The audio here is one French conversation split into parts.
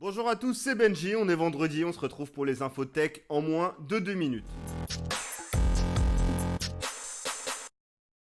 Bonjour à tous, c'est Benji, on est vendredi, on se retrouve pour les infos tech en moins de 2 minutes.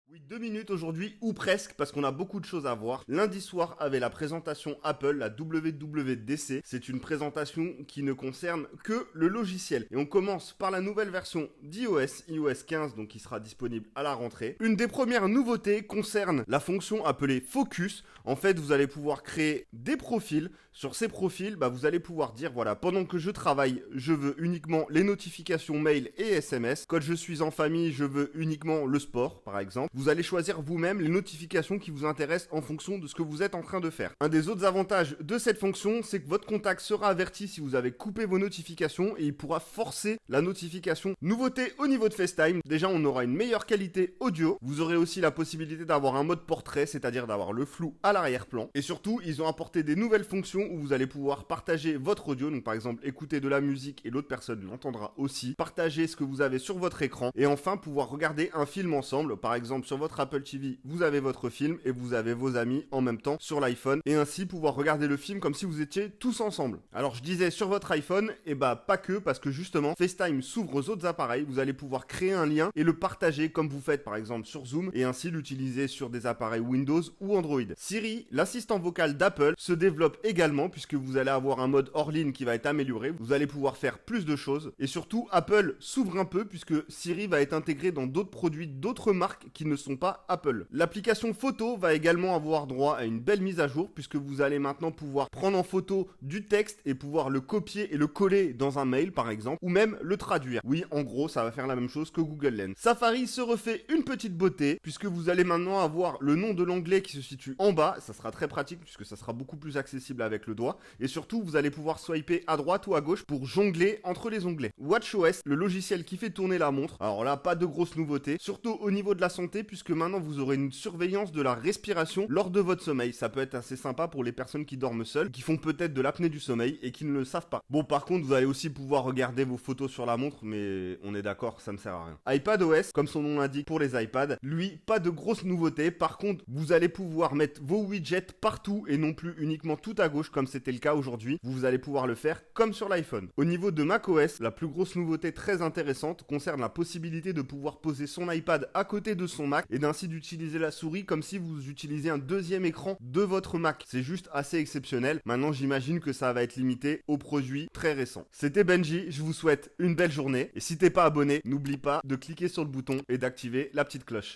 Oui, 2 minutes aujourd'hui, ou presque, parce qu'on a beaucoup de choses à voir. Lundi soir avait la présentation Apple, la WWDC. C'est une présentation qui ne concerne que le logiciel. Et on commence par la nouvelle version d'iOS, iOS 15, donc qui sera disponible à la rentrée. Une des premières nouveautés concerne la fonction appelée Focus. En fait, vous allez pouvoir créer des profils. Sur ces profils, vous allez pouvoir dire, voilà, pendant que je travaille, je veux uniquement les notifications mail et SMS. Quand je suis en famille, je veux uniquement le sport, par exemple. Vous allez choisir vous-même les notifications qui vous intéressent en fonction de ce que vous êtes en train de faire. Un des autres avantages de cette fonction, c'est que votre contact sera averti si vous avez coupé vos notifications et il pourra forcer la notification. Nouveauté au niveau de FaceTime, déjà on aura une meilleure qualité audio. Vous aurez aussi la possibilité d'avoir un mode portrait, c'est-à-dire d'avoir le flou à l'arrière-plan. Et surtout, ils ont apporté des nouvelles fonctions où vous allez pouvoir partager votre audio, donc par exemple écouter de la musique et l'autre personne l'entendra aussi, partager ce que vous avez sur votre écran et enfin pouvoir regarder un film ensemble. Par exemple sur votre Apple TV, vous avez votre film et vous avez vos amis en même temps sur l'iPhone et ainsi pouvoir regarder le film comme si vous étiez tous ensemble. Alors je disais sur votre iPhone, et pas que, parce que justement FaceTime s'ouvre aux autres appareils, vous allez pouvoir créer un lien et le partager comme vous faites par exemple sur Zoom et ainsi l'utiliser sur des appareils Windows ou Android. Siri, l'assistant vocal d'Apple, se développe également puisque vous allez avoir un mode hors ligne qui va être amélioré, vous allez pouvoir faire plus de choses et surtout Apple s'ouvre un peu puisque Siri va être intégré dans d'autres produits d'autres marques qui ne sont pas Apple. L'application photo va également avoir droit à une belle mise à jour puisque vous allez maintenant pouvoir prendre en photo du texte et pouvoir le copier et le coller dans un mail par exemple ou même le traduire. Oui, en gros, ça va faire la même chose que Google Lens. Safari se refait une petite beauté puisque vous allez maintenant avoir le nom de l'onglet qui se situe en bas. Ça sera très pratique puisque ça sera beaucoup plus accessible avec le doigt et surtout vous allez pouvoir swiper à droite ou à gauche pour jongler entre les onglets. WatchOS, le logiciel qui fait tourner la montre. Alors là, pas de grosses nouveautés, surtout au niveau de la santé puisque maintenant vous aurez une surveillance de la respiration lors de votre sommeil. Ça peut être assez sympa pour les personnes qui dorment seules, qui font peut-être de l'apnée du sommeil et qui ne le savent pas. Bon, par contre, vous allez aussi pouvoir regarder vos photos sur la montre, mais on est d'accord, ça ne sert à rien. iPadOS, comme son nom l'indique pour les iPads, lui, pas de grosses nouveautés. Par contre, vous allez pouvoir mettre vos widgets partout et non plus uniquement tout à gauche comme c'était le cas aujourd'hui. Vous allez pouvoir le faire comme sur l'iPhone. Au niveau de macOS, la plus grosse nouveauté très intéressante concerne la possibilité de pouvoir poser son iPad à côté de son Mac et d'ainsi d'utiliser la souris comme si vous utilisiez un deuxième écran de votre Mac. C'est juste assez exceptionnel. Maintenant, j'imagine que ça va être limité aux produits très récents. C'était Benji, je vous souhaite une belle journée. Et si t'es pas abonné, n'oublie pas de cliquer sur le bouton et d'activer la petite cloche.